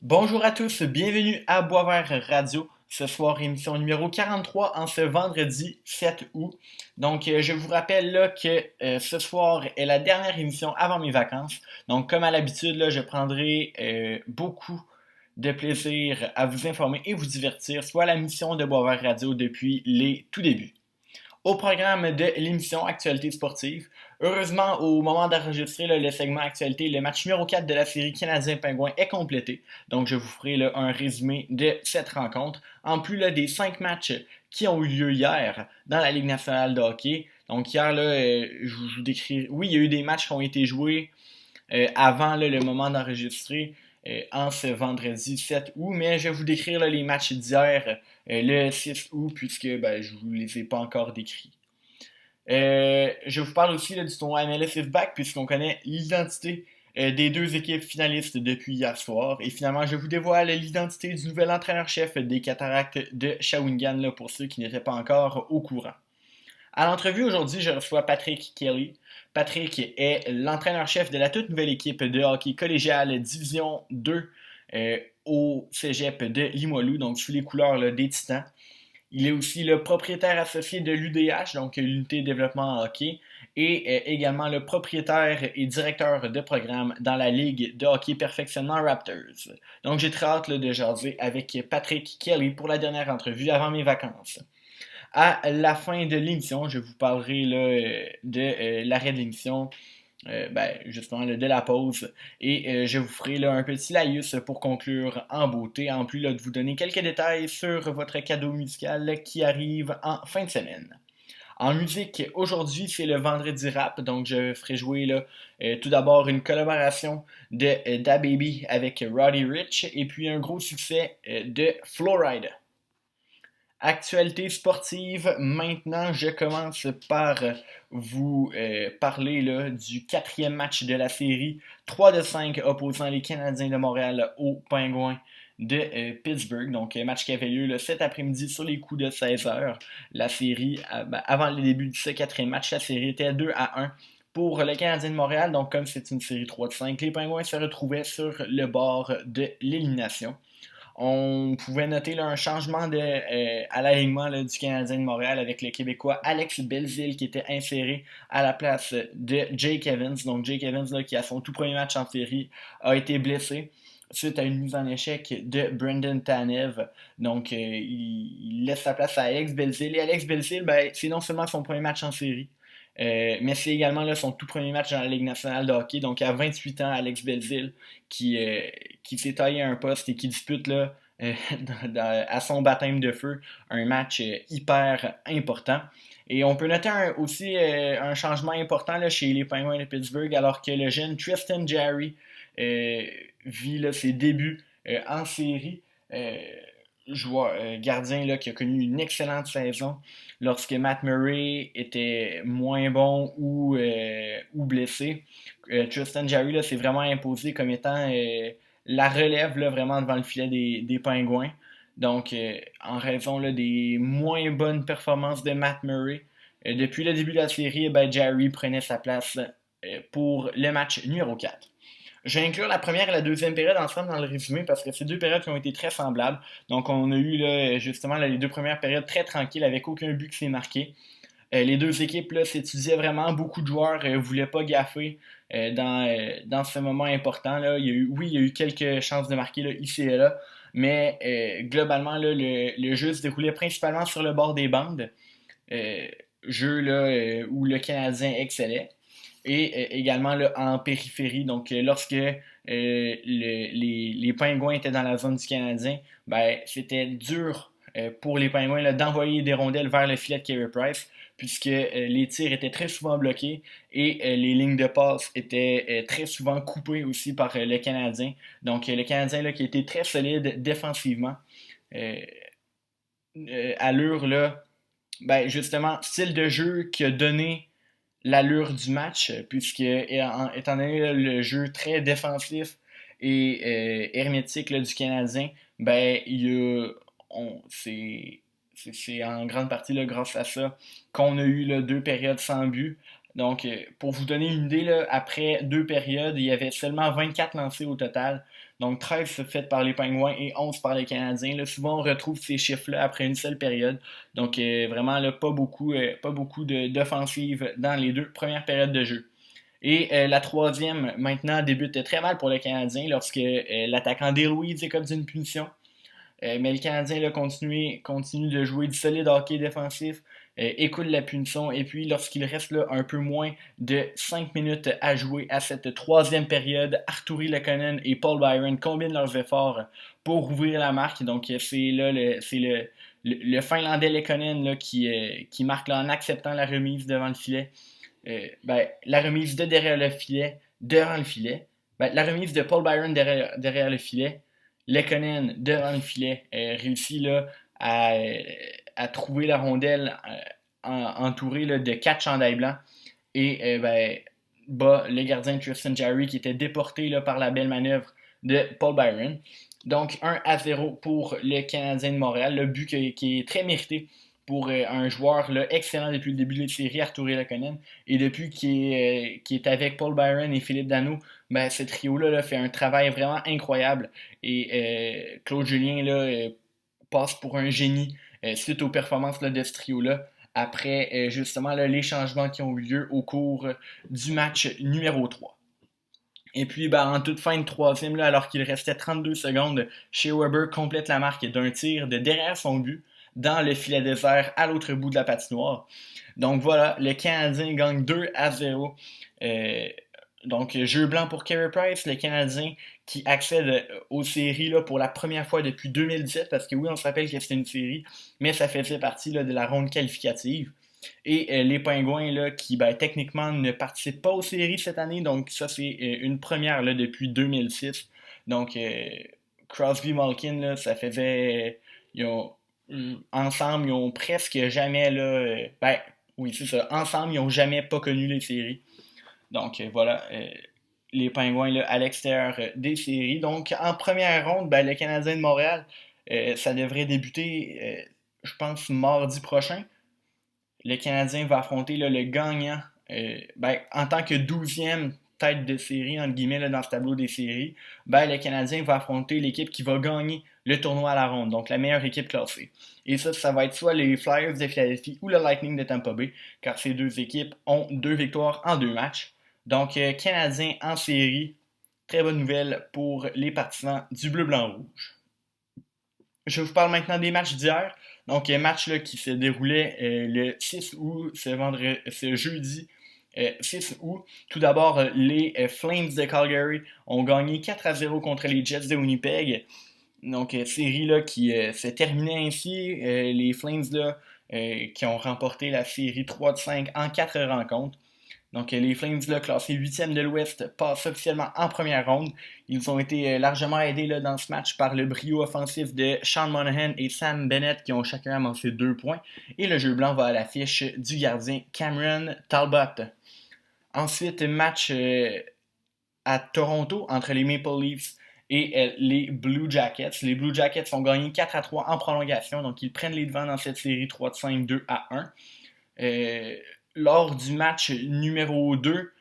Bonjour à tous, bienvenue à Boisvert Radio. Ce soir, émission numéro 43 en ce vendredi 7 août. Je vous rappelle là, que ce soir est la dernière émission avant mes vacances. Donc, comme à l'habitude, là, je prendrai beaucoup de plaisir à vous informer et vous divertir, soit la mission de Boisvert Radio depuis les tout débuts. Au programme de l'émission Actualité sportive, heureusement, au moment d'enregistrer le segment Actualité, le match numéro 4 de la série Canadien-Pingouin est complété. Donc, je vous ferai un résumé de cette rencontre, en plus des 5 matchs qui ont eu lieu hier dans la Ligue nationale de hockey. Donc, hier, je vous décris. Oui, il y a eu des matchs qui ont été joués avant le moment d'enregistrer en ce vendredi 7 août, mais je vais vous décrire les matchs d'hier le 6 août puisque je ne vous les ai pas encore décrits. Je vous parle aussi du tournoi MLS is back puisqu'on connaît l'identité des deux équipes finalistes depuis hier soir. Et finalement, je vous dévoile l'identité du nouvel entraîneur-chef des Cataractes de Shawinigan là, pour ceux qui n'étaient pas encore au courant. À l'entrevue aujourd'hui, je reçois Patrick Kelly. Patrick est l'entraîneur-chef de la toute nouvelle équipe de hockey collégial Division 2 au cégep de Limoilou, donc sous les couleurs des Titans. Il est aussi le propriétaire associé de l'UDH, donc l'unité de développement en hockey, et également le propriétaire et directeur de programme dans la Ligue de hockey perfectionnement Raptors. Donc j'ai très hâte de jaser avec Patrick Kelly pour la dernière entrevue avant mes vacances. À la fin de l'émission, je vous parlerai de l'arrêt de l'émission, justement de la pause, et je vous ferai un petit laïus pour conclure en beauté, en plus de vous donner quelques détails sur votre cadeau musical qui arrive en fin de semaine. En musique, aujourd'hui, c'est le vendredi rap, donc je ferai jouer tout d'abord une collaboration de DaBaby avec Roddy Ricch, et puis un gros succès de Florida. Actualité sportive, maintenant je commence par vous parler du quatrième match de la série 3 de 5 opposant les Canadiens de Montréal aux Pingouins de Pittsburgh. Donc match qui avait lieu cet après-midi sur les coups de 16h. La série, avant le début de ce quatrième match, la série était 2-1 pour le Canadien de Montréal. Donc comme c'est une série 3 de 5, les Pingouins se retrouvaient sur le bord de l'élimination. On pouvait noter un changement à l'alignement du Canadien de Montréal avec le Québécois Alex Belzile qui était inséré à la place de Jake Evans. Donc Jake Evans qui a son tout premier match en série a été blessé suite à une mise en échec de Brendan Tanev. Donc il laisse sa place à Alex Belzile. Et Alex Belzile, c'est non seulement son premier match en série, mais c'est également son tout premier match dans la Ligue nationale de hockey. Donc à 28 ans, Alex Belzile qui s'est taillé un poste et qui dispute à son baptême de feu un match hyper important. Et on peut noter aussi un changement important chez les Penguins de Pittsburgh alors que le jeune Tristan Jarry vit ses débuts en série. Gardien qui a connu une excellente saison lorsque Matt Murray était moins bon ou blessé. Tristan Jarry s'est vraiment imposé comme étant la relève vraiment devant le filet des Pingouins. Donc, en raison des moins bonnes performances de Matt Murray, depuis le début de la série, Jarry prenait sa place pour le match numéro 4. Je vais inclure la première et la deuxième période ensemble dans le résumé parce que c'est deux périodes qui ont été très semblables. Donc, on a eu justement les deux premières périodes très tranquilles avec aucun but qui s'est marqué. Les deux équipes s'étudiaient vraiment. Beaucoup de joueurs ne voulaient pas gaffer dans ce moment important. Là. Il y a eu quelques chances de marquer ici et là. Mais globalement, le jeu se déroulait principalement sur le bord des bandes. Jeu où le Canadien excellait. Et également en périphérie. Donc, lorsque les Pingouins étaient dans la zone du Canadien, c'était dur pour les Pingouins d'envoyer des rondelles vers le filet de Carey Price, puisque les tirs étaient très souvent bloqués et les lignes de passe étaient très souvent coupées aussi par le Canadien. Donc, le Canadien qui était très solide défensivement. Allure, justement, style de jeu qui a donné l'allure du match, puisque étant donné le jeu très défensif et hermétique du Canadien, c'est en grande partie grâce à ça qu'on a eu deux périodes sans but. Donc, pour vous donner une idée, là, après 2 périodes, il y avait seulement 24 lancés au total. Donc, 13 faits par les Pingouins et 11 par les Canadiens. Là, souvent, on retrouve ces chiffres-là après une seule période. Donc, vraiment, là, pas beaucoup d'offensives dans les 2 premières périodes de jeu. Et la troisième, maintenant, débute très mal pour le Canadien lorsque l'attaquant Dale Weeds est comme d'une punition. Mais le Canadien là, continue de jouer du solide hockey défensif, écoute la punition, et puis lorsqu'il reste là, un peu moins de 5 minutes à jouer à cette troisième période, Artturi Lehkonen et Paul Byron combinent leurs efforts pour ouvrir la marque. Donc c'est là le Finlandais Lehkonen là, qui marque là, en acceptant la remise devant le filet. La remise de derrière le filet, devant le filet. La remise de Paul Byron derrière le filet. Lehkonen devant le filet réussit là, à trouver la rondelle entourée là, de 4 chandails blancs et bat le gardien Tristan Jarry qui était déporté là, par la belle manœuvre de Paul Byron. Donc 1-0 pour le Canadien de Montréal, le but qui est très mérité pour un joueur là, excellent depuis le début de la série, Artturi Lehkonen, et depuis qu'il est avec Paul Byron et Philippe Danault, ce trio-là là, fait un travail vraiment incroyable. Et Claude Julien là, passe pour un génie suite aux performances là, de ce trio-là, après justement là, les changements qui ont eu lieu au cours du match numéro 3. Et puis, en toute fin de troisième, là, alors qu'il restait 32 secondes, Shea Weber complète la marque d'un tir de derrière son but dans le filet désert à l'autre bout de la patinoire. Donc voilà, le Canadien gagne 2-0. Donc, jeu blanc pour Carey Price, le Canadien qui accède aux séries là, pour la première fois depuis 2017, parce que oui, on se rappelle que c'était une série, mais ça faisait partie là, de la ronde qualificative. Et les Pingouins là, qui techniquement ne participent pas aux séries cette année, donc ça c'est une première là, depuis 2006. Donc Crosby Malkin, là, ça faisait. Ensemble, ils ont presque jamais là. Oui, c'est ça. Ensemble, ils n'ont jamais pas connu les séries. Donc voilà. Les Pingouins là, à l'extérieur des séries. Donc en première ronde, le Canadien de Montréal, ça devrait débuter, je pense, mardi prochain. Le Canadien va affronter là, le gagnant en tant que 12e tête de série, entre guillemets, là, dans ce tableau des séries. Le Canadien va affronter l'équipe qui va gagner le tournoi à la ronde, donc la meilleure équipe classée. Et ça va être soit les Flyers de Philadelphie ou le Lightning de Tampa Bay, car ces deux équipes ont 2 victoires en 2 matchs. Donc, Canadien en série, très bonne nouvelle pour les partisans du bleu-blanc-rouge. Je vous parle maintenant des matchs d'hier. Donc, un match là, qui se déroulait le 6 août, ce jeudi 6 août. Tout d'abord, les Flames de Calgary ont gagné 4-0 contre les Jets de Winnipeg. Donc, série là, qui se terminait ainsi. Les Flames là, qui ont remporté la série 3-5 en 4 rencontres. Donc, les Flames, là, classés 8e de l'Ouest, passent officiellement en première ronde. Ils ont été largement aidés là, dans ce match par le brio offensif de Sean Monahan et Sam Bennett qui ont chacun amassé 2 points. Et le jeu blanc va à l'affiche du gardien Cameron Talbot. Ensuite, match à Toronto entre les Maple Leafs et les Blue Jackets. Les Blue Jackets ont gagné 4-3 en prolongation, donc ils prennent les devants dans cette série 3-5, 2-1. Lors du match numéro 2,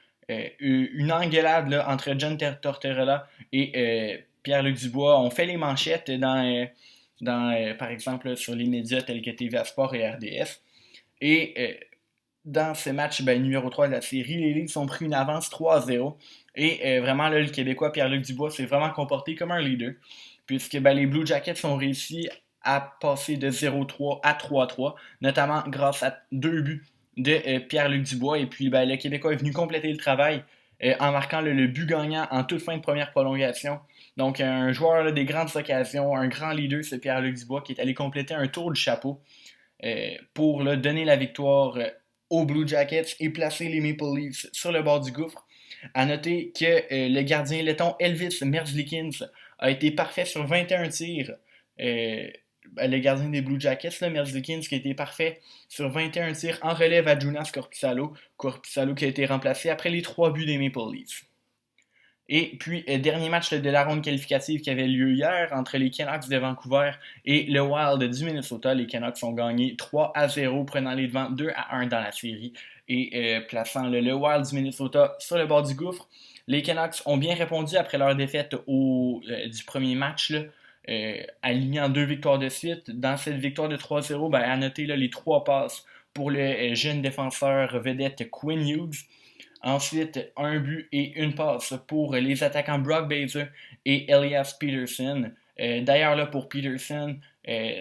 une engueulade là, entre John Tortorella et Pierre-Luc Dubois ont fait les manchettes par exemple, sur les médias tels que TVA Sport et RDS. Et dans ce match numéro 3 de la série, les Leafs ont pris une avance 3-0. Et vraiment, là, le Québécois Pierre-Luc Dubois s'est vraiment comporté comme un leader, puisque les Blue Jackets ont réussi à passer de 0-3 à 3-3, notamment grâce à 2 buts de Pierre-Luc Dubois. Et puis, le Québécois est venu compléter le travail en marquant le but gagnant en toute fin de première prolongation. Donc, un joueur là, des grandes occasions, un grand leader, c'est Pierre-Luc Dubois, qui est allé compléter un tour du chapeau pour là, donner la victoire aux Blue Jackets et placer les Maple Leafs sur le bord du gouffre. À noter que le gardien letton Elvis Merzlikins a été parfait sur 21 tirs. Le gardien des Blue Jackets, Merzlikins, qui a été parfait sur 21 tirs en relève à Jonas Korpisalo. Korpisalo qui a été remplacé après les 3 buts des Maple Leafs. Et puis, dernier match de la ronde qualificative qui avait lieu hier entre les Canucks de Vancouver et le Wild du Minnesota. Les Canucks ont gagné 3-0, prenant les devants 2-1 dans la série. et plaçant le Wild du Minnesota sur le bord du gouffre. Les Canucks ont bien répondu après leur défaite du premier match, là, alignant 2 victoires de suite. Dans cette victoire de 3-0, ben, à noter là, les 3 passes pour le jeune défenseur vedette Quinn Hughes. Ensuite, un but et une passe pour les attaquants Brock Besser et Elias Peterson. D'ailleurs, là, pour Peterson,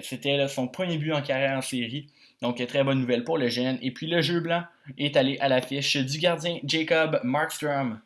c'était là, son premier but en carrière en série. Donc, très bonne nouvelle pour le jeune. Et puis, le jeu blanc est allé à l'affiche du gardien Jacob Markstrom.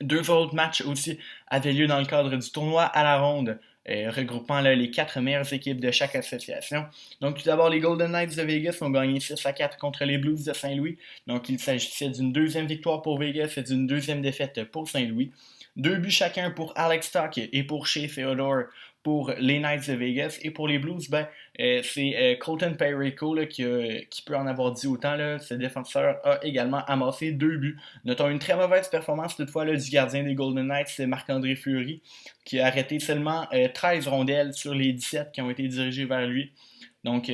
2 autres matchs aussi avaient lieu dans le cadre du tournoi à la ronde, regroupant là, les 4 meilleures équipes de chaque association. Donc tout d'abord, les Golden Knights de Vegas ont gagné 6-4 contre les Blues de Saint-Louis. Donc il s'agissait d'une deuxième victoire pour Vegas et d'une deuxième défaite pour Saint-Louis. 2 buts chacun pour Alex Tuch et pour Shea Theodore pour les Knights de Vegas. Et pour les Blues, c'est Colton Parayko qui peut en avoir dit autant. Là. Ce défenseur a également amassé 2 buts. Notons une très mauvaise performance toutefois là, du gardien des Golden Knights, c'est Marc-André Fleury, qui a arrêté seulement 13 rondelles sur les 17 qui ont été dirigées vers lui. Donc,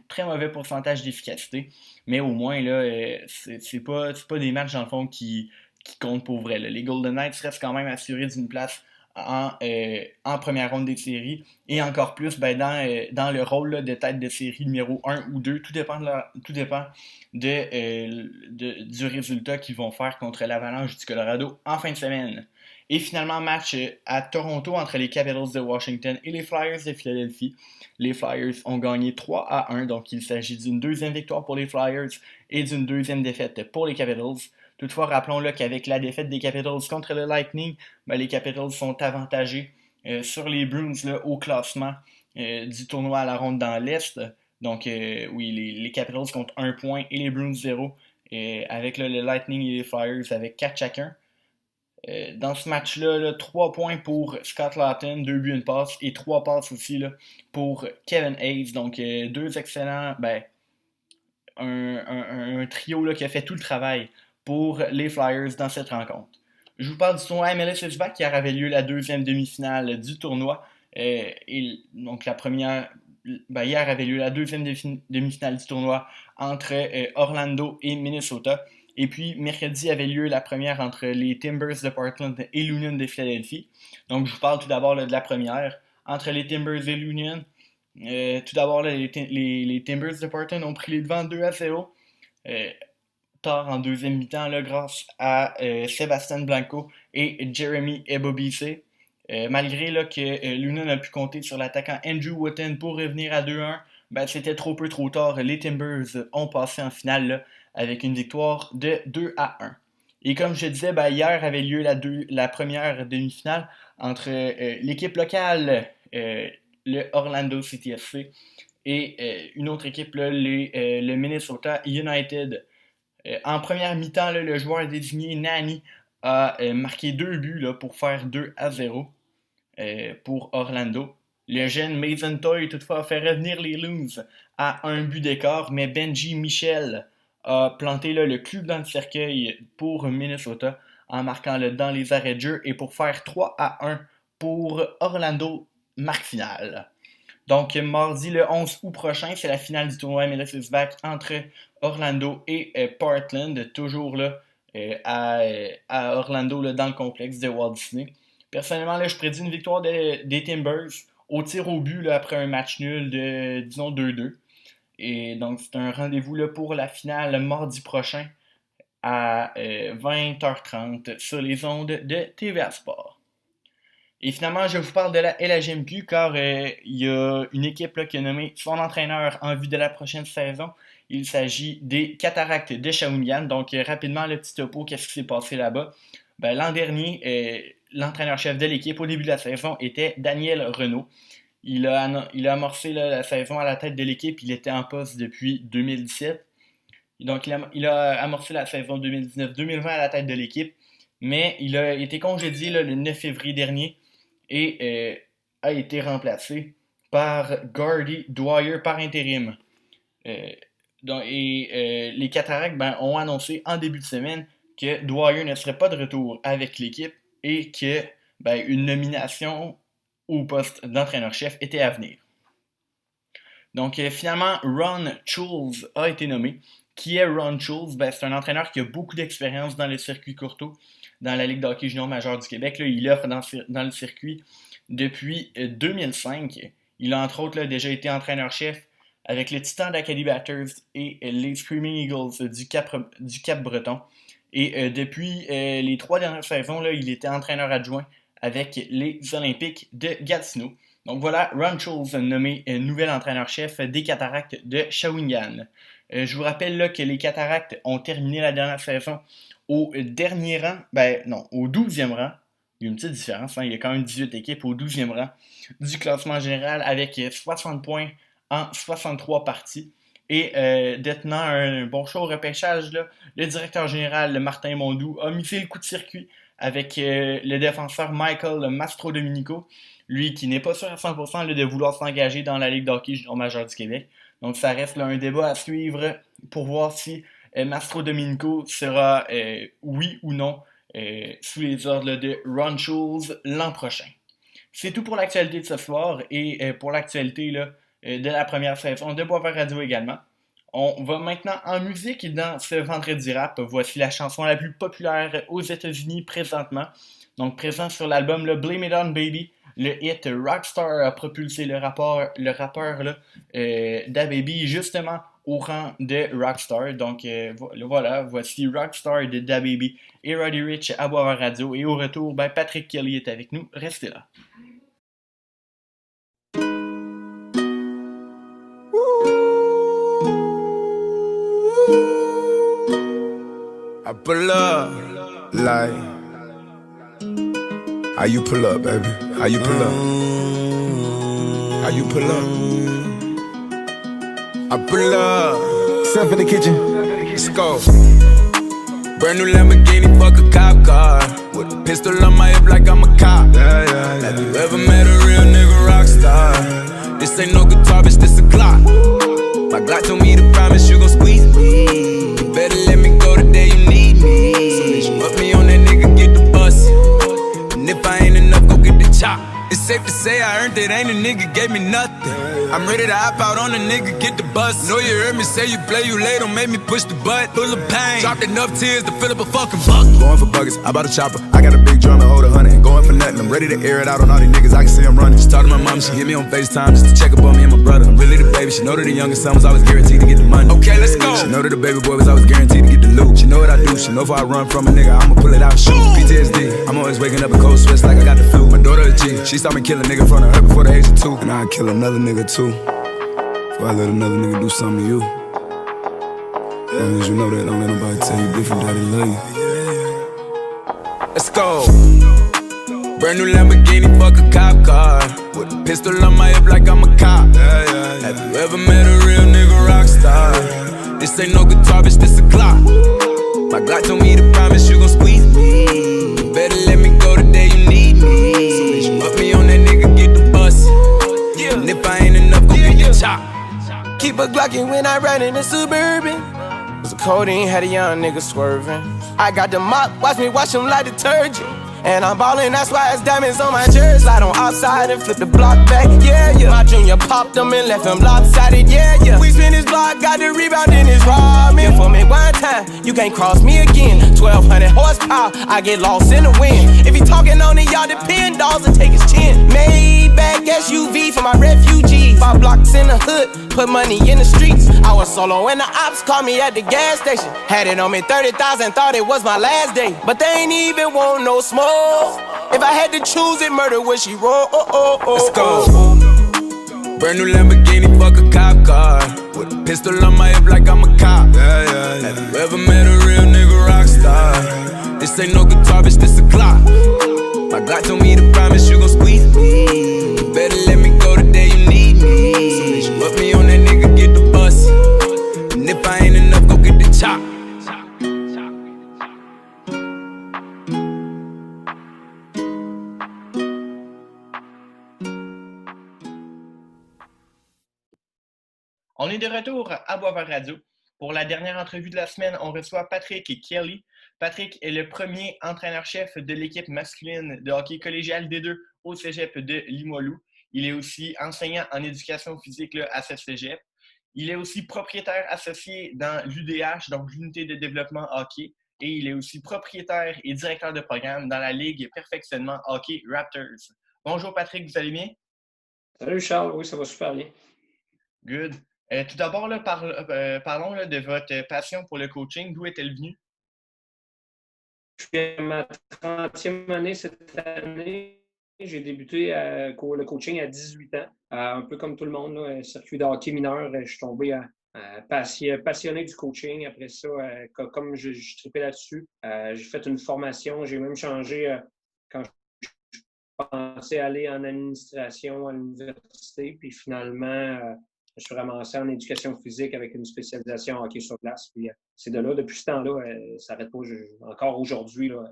très mauvais pourcentage d'efficacité. Mais au moins, là, c'est pas des matchs, dans le fond, qui comptent pour vrai. Là. Les Golden Knights restent quand même assurés d'une place en première ronde des séries. Et encore plus dans le rôle là, de tête de série numéro 1 ou 2. Tout dépend du résultat qu'ils vont faire contre l'Avalanche du Colorado en fin de semaine. Et finalement, match à Toronto entre les Capitals de Washington et les Flyers de Philadelphie. Les Flyers ont gagné 3-1, donc il s'agit d'une deuxième victoire pour les Flyers et d'une deuxième défaite pour les Capitals. Toutefois, rappelons-le qu'avec la défaite des Capitals contre le Lightning, les Capitals sont avantagés sur les Bruins là, au classement du tournoi à la ronde dans l'Est. Donc, oui, les Capitals comptent 1 point et les Bruins 0, avec le Lightning et les Flyers avec 4 chacun. Dans ce match-là, 3 points pour Scott Laughton, 2 buts, une passe, et 3 passes aussi là, pour Kevin Hayes. Donc, 2 excellents, un trio là, qui a fait tout le travail pour les Flyers dans cette rencontre. Je vous parle du tournoi MLS Back qui avait lieu la deuxième demi-finale du tournoi. Et donc la première, hier avait lieu la deuxième demi-finale du tournoi entre Orlando et Minnesota. Et puis mercredi avait lieu la première entre les Timbers de Portland et l'Union de Philadelphie. Donc je vous parle tout d'abord là, de la première entre les Timbers et l'Union. Tout d'abord, les Timbers de Portland ont pris les devants 2-0. Tard en deuxième mi-temps là, grâce à Sébastien Blanco et Jeremy Ebobisse. Malgré là, que l'Union a pu compter sur l'attaquant Andrew Wooten pour revenir à 2-1, c'était trop peu trop tard. Les Timbers ont passé en finale là, avec une victoire de 2-1. Et comme je disais, hier avait lieu la première demi-finale entre l'équipe locale, le Orlando City FC, et une autre équipe, là, le Minnesota United. En première mi-temps, là, le joueur désigné Nani a marqué 2 buts là, pour faire 2-0 pour Orlando. Le jeune Mason Toy toutefois a fait revenir les Loons à 1 but d'écart, mais Benji Michel a planté là, le clou dans le cercueil pour Minnesota en marquant là, dans les arrêts de jeu et pour faire 3-1 pour Orlando, marque finale. Donc, mardi le 11 août prochain, c'est la finale du tournoi MLS is Back entre Orlando et Portland, toujours là, à Orlando, là, dans le complexe de Walt Disney. Personnellement, là, je prédis une victoire des Timbers au tir au but là, après un match nul de, disons, 2-2. Et donc, c'est un rendez-vous là, pour la finale mardi prochain à 20h30 sur les ondes de TVA Sport. Et finalement, je vous parle de la LHMQ car il y a une équipe là, qui a nommé son entraîneur en vue de la prochaine saison. Il s'agit des Cataractes de Shawinigan. Donc, rapidement, le petit topo, qu'est-ce qui s'est passé là-bas? L'an dernier, l'entraîneur-chef de l'équipe au début de la saison était Daniel Renaud. Il a amorcé là, la saison à la tête de l'équipe. Il était en poste depuis 2017. Donc, il a amorcé la saison 2019-2020 à la tête de l'équipe. Mais il a été congédié là, le 9 février dernier et a été remplacé par Gardy Dwyer par intérim. Les Cataractes ont annoncé en début de semaine que Dwyer ne serait pas de retour avec l'équipe et que une nomination au poste d'entraîneur-chef était à venir. Donc finalement, Ron Schulz a été nommé. Qui est Ron Schulz? Ben, c'est un entraîneur qui a beaucoup d'expérience dans le circuit courto, dans la Ligue de hockey junior majeure du Québec. Là, il offre dans le circuit depuis 2005. Il a entre autres là, déjà été entraîneur-chef avec les Titans d'Acadie Batters et les Screaming Eagles du Cap-Breton. Et depuis les 3 dernières saisons, là, il était entraîneur adjoint avec les Olympiques de Gatineau. Donc voilà, Ron Schulz nommé nouvel entraîneur-chef des Cataractes de Shawinigan. Je vous rappelle là, que les Cataractes ont terminé la dernière saison au dernier rang, au 12e rang. Il y a une petite différence, hein, il y a quand même 18 équipes au 12e rang du classement général avec 60 points en 63 parties. Et détenant un bon choix au repêchage, là, le directeur général Martin Mondou a misé le coup de circuit avec le défenseur Michael Mastrodomenico, lui qui n'est pas sûr à 100% là, de vouloir s'engager dans la Ligue de hockey junior majeure du Québec. Donc ça reste là, un débat à suivre pour voir si Mastrodomenico sera oui ou non sous les ordres là, de Ron Schulz l'an prochain. C'est tout pour l'actualité de ce soir et pour l'actualité là, de la première saison de Boisvert Radio également. On va maintenant en musique dans ce vendredi rap. Voici la chanson la plus populaire aux États-Unis présentement. Donc présent sur l'album le Blame It On Baby. Le hit Rockstar a propulsé le rappeur DaBaby justement au rang de Rockstar. Donc voilà, voici Rockstar de DaBaby et Roddy Ricch à Boisvert Radio. Et au retour, Patrick Kelly est avec nous. Restez là. I pull up like how you pull up, baby? How you pull up? How you pull up? I pull up. Step in the kitchen. Let's go. Brand new Lamborghini, fuck a cop car. With a pistol on my hip like I'm a cop. Have you ever met a real nigga rock star? This ain't no guitar, bitch, this a Glock. My Glock told me to promise you gon' squeeze me. You better let me go the day you need me. So bitch, you put me on that nigga, get the bus. And if I ain't enough, go get the chop. It's safe to say I earned it, ain't a nigga gave me nothing. I'm ready to hop out on a nigga, get the bus. Know you heard me say you play, you late, don't make me push the butt. Full of pain, dropped enough tears to fill up a fucking bucket. Going for buckets, I bought a chopper. I got a big drum and hold 100. Ain't going for nothing, I'm ready to air it out on all these niggas, I can see I'm running. Just talked to my mom, she hit me on FaceTime just to check up on me and my brother. I'm really the baby, she know that the youngest son was always guaranteed to get the money. Okay, let's go. She know that the baby boy was always guaranteed to get the loot. She know what I do, she know if I run from a nigga, I'ma pull it out and shoot. PTSD, I'm always waking up in cold sweats like I got the flu. My daughter a G, she saw me kill a nigga in front of her before the age of 2. And I'd kill another nigga too, before I let another nigga do something to you. As long as you know that, don't let nobody tell you different, daddy love you. Let's go. Brand new Lamborghini, fuck a cop car. With a pistol on my hip like I'm a cop. Have you ever met a real nigga rock star? This ain't no guitar, bitch, this a Glock. My Glock told me to promise you gon' squeeze me. You better let me go the day you need me. So bitch, you put me on that nigga, get the bus. And if I ain't enough, go get the chop. Keep a Glockin' when I ride in the Suburban. Cause the codeine had a young nigga swerving. I got the mop, watch me wash him like detergent. And I'm ballin', that's why it's diamonds on my jersey. Slide on outside and flip the block back, yeah, yeah. My junior popped them and left him lopsided, yeah, yeah. We spin his block, got the rebound in his ramen. For me one time, you can't cross me again. 1200 horsepower, I get lost in the wind. If he talking on it, y'all depend, dolls and take his chin. Maybach SUV for my refugees. 5 blocks in the hood, put money in the streets. I was solo and the ops called me at the gas station. Had it on me 30,000, thought it was my last day. But they ain't even want no smoke. If I had to choose it, murder would she roll? Let's go. Brand new Lamborghini, fuck a cop car. With a pistol on my hip like I'm a cop. Have you ever met a real nigga rock star? This ain't no guitar, bitch, this a Glock. My Glock told me to promise you gon' squeeze me. You better let me go the day you need me. So bitch, you put me on that nigga, get the bus. And if I ain't enough, go get the chop. On est de retour à Boisvert Radio. Pour la dernière entrevue de la semaine, on reçoit Patrick Kelly. Patrick est le premier entraîneur-chef de l'équipe masculine de hockey collégial D2 au cégep de Limoilou. Il est aussi enseignant en éducation physique là, à ce cégep. Il est aussi propriétaire associé dans l'UDH, donc l'unité de développement hockey, et il est aussi propriétaire et directeur de programme dans la Ligue Perfectionnement Hockey Raptors. Bonjour Patrick, vous allez bien? Salut Charles, oui, ça va super bien. Good. Tout d'abord, parlons là, de votre passion pour le coaching. D'où est-elle venue? Je suis à ma 30e année cette année. J'ai débuté le coaching à 18 ans, un peu comme tout le monde, là, circuit de hockey mineur. Je suis tombé passionné du coaching. Après ça, comme je tripais là-dessus, j'ai fait une formation. J'ai même changé quand je pensais aller en administration à l'université. Puis finalement, je suis ramassé en éducation physique avec une spécialisation en hockey sur glace. Puis c'est de là, depuis ce temps-là, ça n'arrête pas. Encore aujourd'hui, là,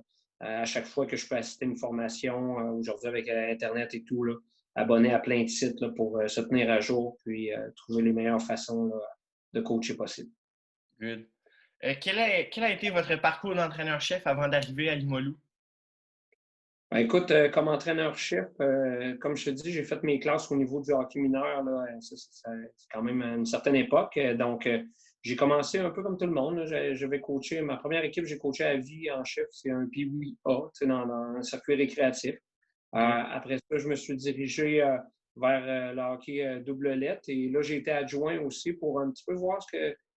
à chaque fois que je peux assister à une formation, aujourd'hui avec Internet et tout, là, abonné à plein de sites là, pour se tenir à jour puis trouver les meilleures façons là, de coacher possible. Good. Quel a été votre parcours d'entraîneur-chef avant d'arriver à Limoilou? Ben, écoute, comme entraîneur-chef, comme je te dis, j'ai fait mes classes au niveau du hockey mineur. Là, c'est quand même à une certaine époque. Donc, j'ai commencé un peu comme tout le monde. J'avais coaché, ma première équipe, j'ai coaché à vie en chef. C'est un Pee-Wee A, dans un circuit récréatif. Après ça, je me suis dirigé vers le hockey double lettre. Et là, j'ai été adjoint aussi pour un petit peu voir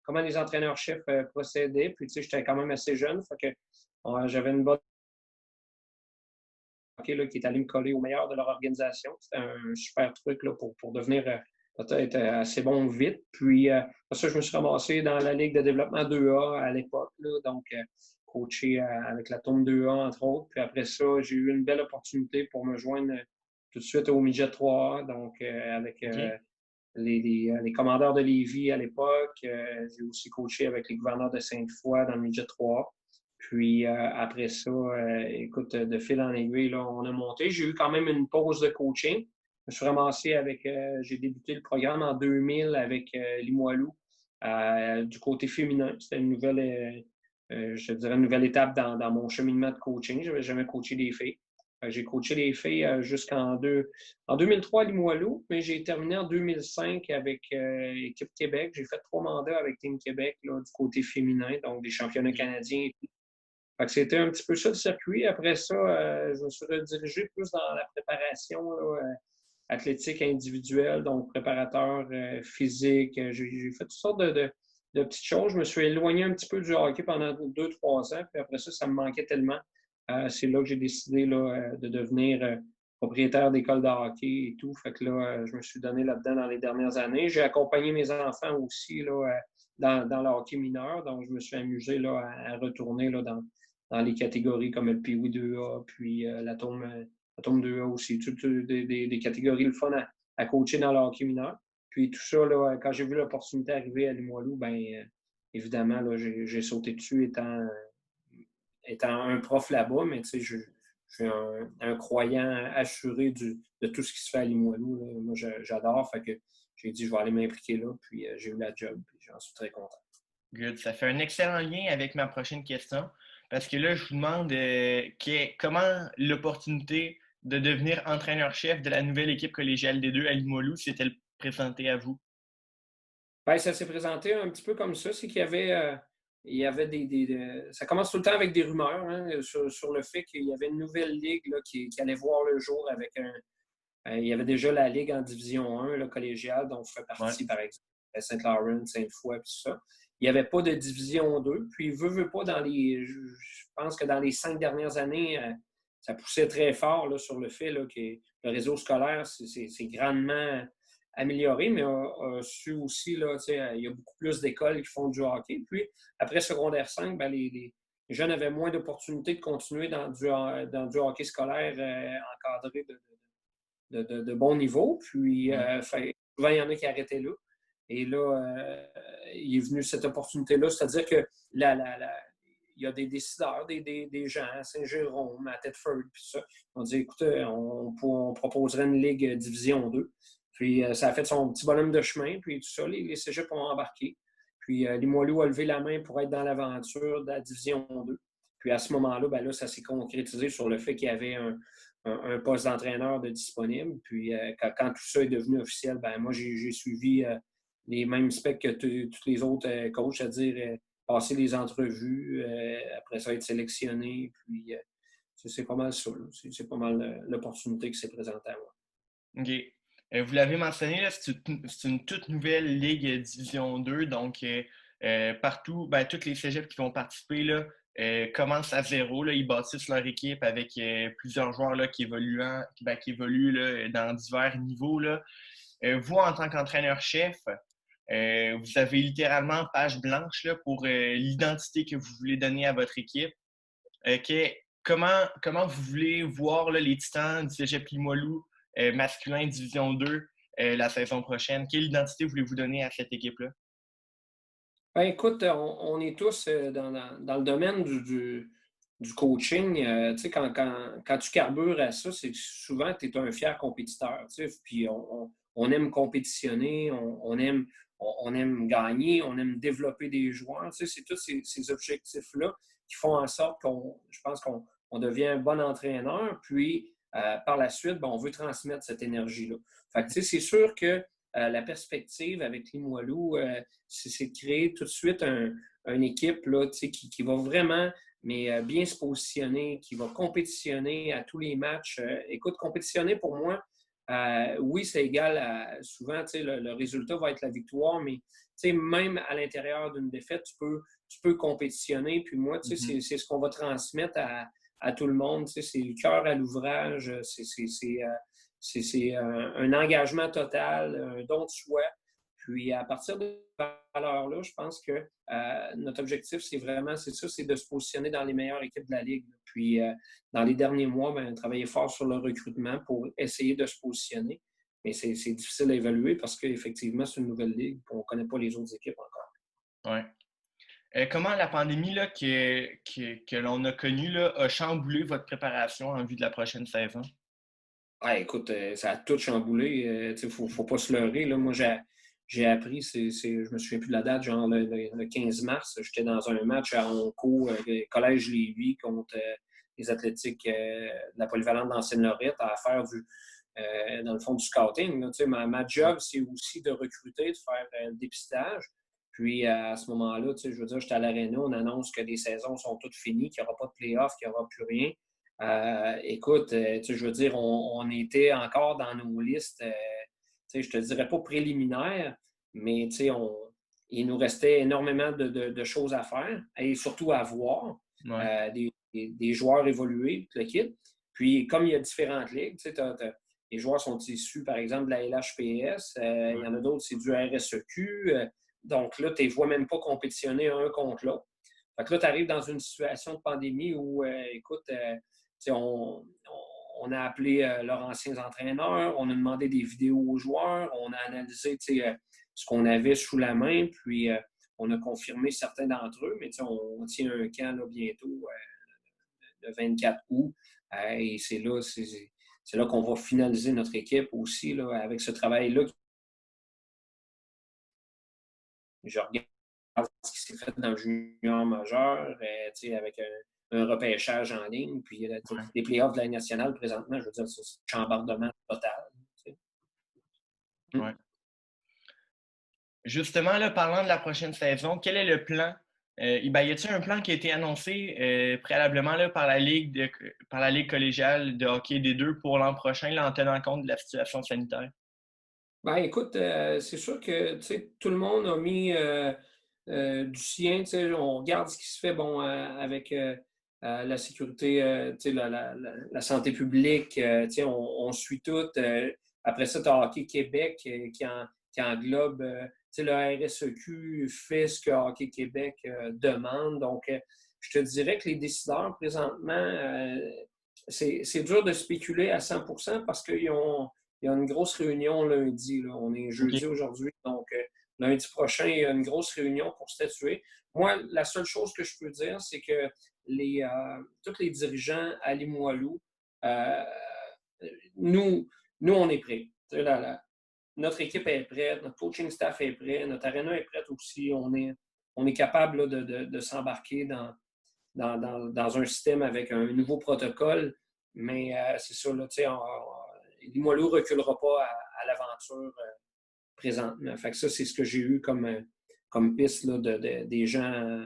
comment les entraîneurs-chefs procédaient. Puis, tu sais, j'étais quand même assez jeune. Fait que j'avais une bonne là, qui est allé me coller au meilleur de leur organisation. C'était un super truc là, pour devenir peut-être assez bon vite. Puis, pour ça, je me suis ramassé dans la Ligue de développement 2A à l'époque. Là, donc, coaché avec la Tombe 2A, entre autres. Puis après ça, j'ai eu une belle opportunité pour me joindre tout de suite au Midget 3A, donc avec les commandeurs de Lévis à l'époque. J'ai aussi coaché avec les gouverneurs de Sainte-Foy dans le Midget 3A. Puis après ça, écoute, de fil en aiguille, là, on a monté. J'ai eu quand même une pause de coaching. Je me suis ramassé j'ai débuté le programme en 2000 avec Limoilou du côté féminin. C'était une nouvelle, je dirais, une nouvelle étape dans mon cheminement de coaching. Je n'avais jamais coaché des filles. J'ai coaché les filles en 2003 à Limoilou, mais j'ai terminé en 2005 avec Équipe Québec. J'ai fait 3 mandats avec Team Québec là, du côté féminin, donc des championnats canadiens et tout. Fait que c'était un petit peu ça le circuit. Après ça, je me suis redirigé plus dans la préparation là, athlétique individuelle, donc préparateur physique. J'ai fait toutes sortes de petites choses. Je me suis éloigné un petit peu du hockey pendant 2-3 ans. Puis après ça, ça me manquait tellement. C'est là que j'ai décidé là, de devenir propriétaire d'école de hockey et tout. Fait que là, je me suis donné là-dedans dans les dernières années. J'ai accompagné mes enfants aussi là, dans le hockey mineur. Donc, je me suis amusé là, à retourner là, dans les catégories comme le Pee-Wee 2A, puis la Tombe 2A aussi. Toutes des catégories le fun à coacher dans le hockey mineur. Puis tout ça, là, quand j'ai vu l'opportunité arriver à Limoilou, bien évidemment, là, j'ai sauté dessus étant un prof là-bas, mais tu sais, je suis un croyant assuré de tout ce qui se fait à Limoilou. Là. Moi, j'adore. Fait que j'ai dit, je vais aller m'impliquer là, puis j'ai eu la job, puis j'en suis très content. Good. Ça fait un excellent lien avec ma prochaine question. Parce que là, je vous demande comment l'opportunité de devenir entraîneur-chef de la nouvelle équipe collégiale des deux à Limoilou s'est-elle présentée à vous? Bien, ça s'est présenté un petit peu comme ça. C'est qu'il y avait ça commence tout le temps avec des rumeurs hein, sur le fait qu'il y avait une nouvelle ligue là, qui allait voir le jour avec il y avait déjà la ligue en division 1 là, collégiale, dont je fais partie, par exemple, Saint-Laurent, Sainte-Foy, tout ça. Il n'y avait pas de division 2. Puis, veut pas, je pense que dans les 5 dernières années, ça poussait très fort là, sur le fait là, que le réseau scolaire c'est grandement amélioré, mais a su aussi, là, il y a beaucoup plus d'écoles qui font du hockey. Puis, après secondaire 5, ben, les jeunes avaient moins d'opportunités de continuer dans du hockey scolaire encadré de bon niveau. Puis, souvent, il y en a qui arrêtaient là. Et là, il est venu cette opportunité-là, c'est-à-dire que il y a des décideurs, des gens à Saint-Jérôme, à Thetford, puis ça. On dit, écoutez, on proposerait une Ligue Division 2. Puis ça a fait son petit bonhomme de chemin, puis tout ça, les cégeps ont embarqué. Puis Limoilou a levé la main pour être dans l'aventure de la Division 2. Puis à ce moment-là, ben là, ça s'est concrétisé sur le fait qu'il y avait un poste d'entraîneur de disponible. Puis quand tout ça est devenu officiel, ben moi, j'ai suivi les mêmes specs que tous les autres coachs, c'est-à-dire passer les entrevues, après ça être sélectionné, puis c'est pas mal ça. C'est pas mal l'opportunité qui s'est présentée à moi. OK. Vous l'avez mentionné, là, c'est une toute nouvelle Ligue Division 2, donc partout, ben, tous les cégeps qui vont participer là, commencent à zéro. Là, ils bâtissent leur équipe avec plusieurs joueurs là, qui évoluent là, dans divers niveaux. Là. Vous, en tant qu'entraîneur-chef, vous avez littéralement page blanche là, pour l'identité que vous voulez donner à votre équipe. Comment vous voulez voir là, les Titans du Cégep Limoilou masculin Division 2 la saison prochaine? Quelle identité voulez-vous donner à cette équipe-là? Ben, écoute, on est tous dans le domaine du coaching. Tu sais, quand tu carbures à ça, c'est que souvent, tu es un fier compétiteur. Tu sais, puis on aime compétitionner, on aime gagner, on aime développer des joueurs. Tu sais, c'est tous ces objectifs-là qui font en sorte je pense qu'on devient un bon entraîneur. Puis, par la suite, ben, on veut transmettre cette énergie-là. Fait que, tu sais, c'est sûr que la perspective avec Limoilou, c'est de créer tout de suite une équipe là, qui va vraiment bien se positionner, qui va compétitionner à tous les matchs. Écoute, compétitionner pour moi, oui, c'est égal à souvent, le résultat va être la victoire, mais même à l'intérieur d'une défaite, tu peux compétitionner. Puis moi, c'est ce qu'on va transmettre à tout le monde. C'est le cœur à l'ouvrage, c'est un engagement total, un don de soi. Puis à partir de ces valeurs-là, je pense que notre objectif, c'est de se positionner dans les meilleures équipes de la Ligue. Puis dans les derniers mois, travailler fort sur le recrutement pour essayer de se positionner. Mais c'est difficile à évaluer parce qu'effectivement, c'est une nouvelle Ligue et on ne connaît pas les autres équipes encore. Ouais. Comment la pandémie là, que l'on a connue là, a chamboulé votre préparation en vue de la prochaine saison? Ah, écoute, ça a tout chamboulé. Il ne faut pas se leurrer. Là. Moi, j'ai appris, je ne me souviens plus de la date, genre le 15 mars, j'étais dans un match à Onco, Collège Lévis, contre les athlétiques de la polyvalente d'Ancienne-Lorette, à faire dans le fond du scouting. Là. Ma job, c'est aussi de recruter, de faire le dépistage. Puis à ce moment-là, je veux dire, j'étais à l'Arena, on annonce que les saisons sont toutes finies, qu'il n'y aura pas de play-off, qu'il n'y aura plus rien. Écoute, je veux dire, on était encore dans nos listes, je te dirais pas préliminaires, mais il nous restait énormément de choses à faire et surtout à voir. Ouais. Des joueurs évoluer, tout le kit. Puis, comme il y a différentes ligues, les joueurs sont issus, par exemple, de la LHPS, il y en a d'autres, c'est du RSEQ. Donc là, tu ne les vois même pas compétitionner un contre l'autre. Fait que là, tu arrives dans une situation de pandémie où, écoute, on a appelé leurs anciens entraîneurs, on a demandé des vidéos aux joueurs, on a analysé ce qu'on avait sous la main, puis on a confirmé certains d'entre eux, mais on tient un camp là, bientôt, le 24 août, et c'est là qu'on va finaliser notre équipe aussi, là, avec ce travail-là. Je regarde ce qui s'est fait dans le junior majeur, avec un repêchage en ligne, puis les playoffs de la Ligue nationale, présentement, je veux dire, c'est un chambardement total. Ouais. Justement, là, parlant de la prochaine saison, quel est le plan? Y a-t-il un plan qui a été annoncé préalablement là, par la Ligue collégiale de hockey des deux pour l'an prochain, là, en tenant compte de la situation sanitaire? Ben, écoute, c'est sûr que tout le monde a mis du sien. On regarde ce qui se fait avec la sécurité, la santé publique. On suit tout. Après ça, tu as Hockey Québec qui englobe le RSEQ fait ce que Hockey Québec demande. Donc, je te dirais que les décideurs, présentement, c'est dur de spéculer à 100% parce qu'il y a une grosse réunion lundi. Là. On est jeudi aujourd'hui. Donc, lundi prochain, il y a une grosse réunion pour statuer. Moi, la seule chose que je peux dire, c'est que tous les dirigeants à Limoilou, nous, on est prêts. Notre équipe est prête, notre coaching staff est prêt, notre arena est prête aussi. On est capable là, de s'embarquer dans un système avec un nouveau protocole. Mais c'est ça, là, Limoilou ne reculera pas à l'aventure présentement. Fait que ça, c'est ce que j'ai eu comme piste là, des gens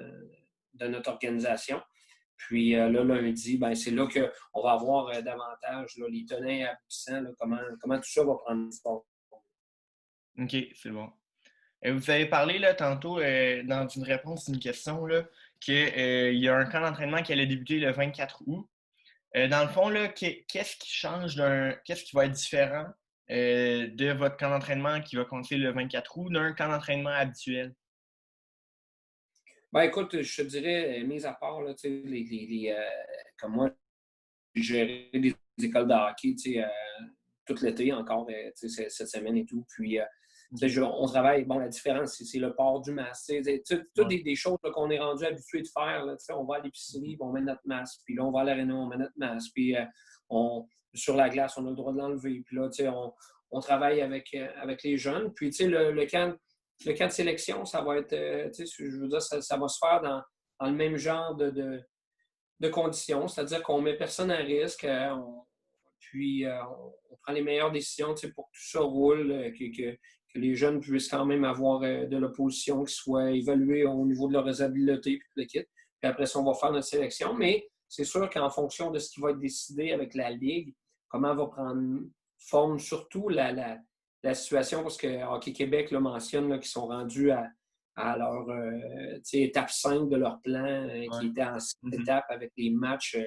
de notre organisation. Puis là, lundi, ben, c'est là qu'on va avoir davantage là, les tenants et aboutissants, là, comment tout ça va prendre forme. OK, c'est bon. Vous avez parlé là, tantôt, dans une réponse à une question, là, qu'il y a un camp d'entraînement qui allait débuter le 24 août. Dans le fond, là, qu'est-ce qui change qu'est-ce qui va être différent de votre camp d'entraînement qui va commencer le 24 août d'un camp d'entraînement habituel? Ben, écoute, je te dirais, mis à part, là, tu sais, comme moi, j'ai géré des écoles de hockey, tu sais, tout l'été encore, tu sais, cette semaine et tout. Puis, tu sais, on travaille. Bon, la différence, c'est le port du masque. Toutes des choses là, qu'on est rendu habitué de faire. Là, tu sais, on va à l'épicerie, on met notre masque. Puis là, on va à l'aréna, on met notre masque. Puis, sur la glace, on a le droit de l'enlever. Puis là, tu sais, on travaille avec les jeunes. Puis, tu sais, le camp de sélection, ça va être, tu sais, je veux dire, ça va se faire dans le même genre de conditions. C'est-à-dire qu'on ne met personne à risque. Puis, on prend les meilleures décisions pour que tout ça roule, que les jeunes puissent quand même avoir de l'opposition qui soit évaluée au niveau de leurs habiletés, puis tout le kit. Puis après ça, on va faire notre sélection. Mais c'est sûr qu'en fonction de ce qui va être décidé avec la Ligue, comment va prendre forme, surtout la situation, parce que Hockey Québec le mentionne, qu'ils sont rendus à leur étape 5 de leur plan, qui était en 6 étapes avec les matchs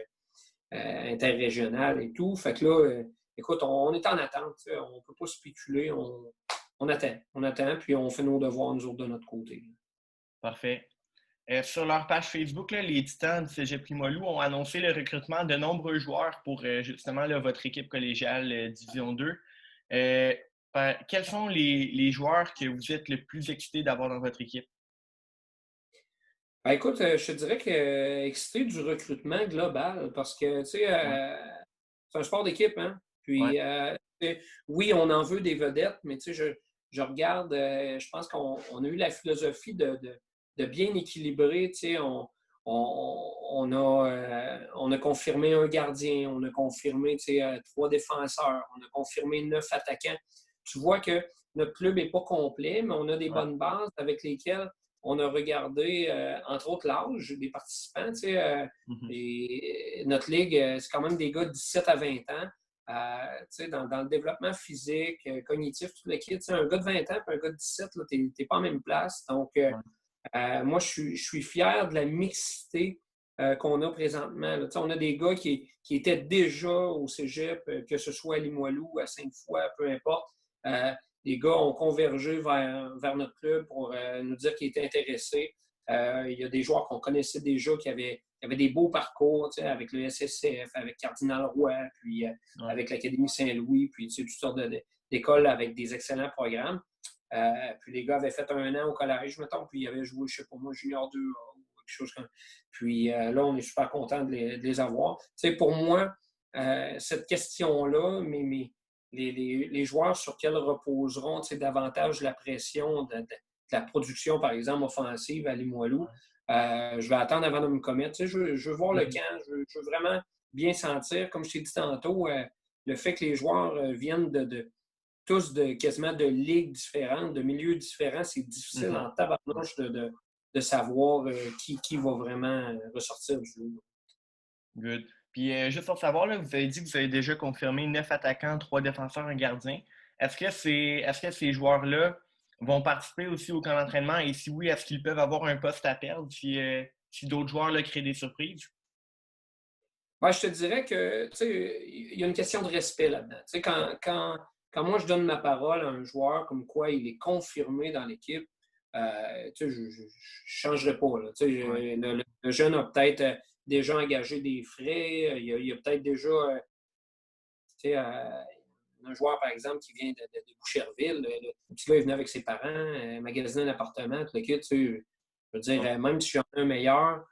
interrégional et tout. Fait que là, écoute, on est en attente. On ne peut pas spéculer. On attend, puis on fait nos devoirs, nous autres, de notre côté. Parfait. Sur leur page Facebook, là, les Titans du Cégep Limoilou ont annoncé le recrutement de nombreux joueurs pour justement là, votre équipe collégiale Division 2. Quels sont les joueurs que vous êtes le plus excité d'avoir dans votre équipe? Ben, écoute, je te dirais que excité du recrutement global parce que, tu sais, c'est un sport d'équipe, hein? Puis, oui, on en veut des vedettes, mais tu sais, je regarde, je pense qu'on a eu la philosophie de bien équilibrer, tu sais, on a confirmé un gardien, on a confirmé, tu sais, 3 défenseurs, on a confirmé 9 attaquants. Tu vois que notre club n'est pas complet, mais on a des bonnes bases avec lesquelles on a regardé, entre autres, l'âge des participants. Tu sais, et notre ligue, c'est quand même des gars de 17 à 20 ans. Tu sais, dans le développement physique, cognitif, tout le kit. Tu sais, un gars de 20 ans et un gars de 17, tu n'es pas en même place. Donc, moi, je suis fier de la mixité qu'on a présentement. Là. Tu sais, on a des gars qui étaient déjà au cégep, que ce soit à Limoilou, à Sainte-Foy, peu importe. Les gars ont convergé vers notre club pour nous dire qu'ils étaient intéressés. Il y a des joueurs qu'on connaissait déjà qui avaient des beaux parcours, tu sais, avec le SSF, avec Cardinal Roy, puis avec l'Académie Saint-Louis, puis tu sais, toutes sortes d'écoles avec des excellents programmes. Puis les gars avaient fait 1 an au collège, mettons, puis ils avaient joué, je sais pas moi, Junior 2 ou quelque chose comme ça. Puis là, on est super content de les avoir. Tu sais, pour moi, cette question-là, les joueurs sur lesquels reposeront davantage la pression de la production, par exemple, offensive à Limoilou. Je vais attendre avant de me commettre. Tu sais, je veux voir le camp. Je veux vraiment bien sentir, comme je t'ai dit tantôt, le fait que les joueurs viennent tous quasiment de ligues différentes, de milieux différents. C'est difficile en tabarnouche de savoir qui va vraiment ressortir du jeu. Good. Puis, juste pour savoir, là, vous avez dit que vous avez déjà confirmé 9 attaquants, 3 défenseurs, un gardien. Est-ce que ces joueurs-là vont participer aussi au camp d'entraînement? Et si oui, est-ce qu'ils peuvent avoir un poste à perdre si d'autres joueurs là, créent des surprises? Ouais, je te dirais que, tu sais, il y a une question de respect là-dedans. Tu sais, quand moi, je donne ma parole à un joueur comme quoi il est confirmé dans l'équipe, tu sais, je ne changerai pas. Là. Tu sais, le jeune a peut-être déjà engagé des frais. Il y a peut-être déjà tu sais, un joueur, par exemple, qui vient de Boucherville. Le petit gars est venu avec ses parents, magasiner un appartement, tout le kit. Tu sais, je veux dire, même si j'en ai un meilleur,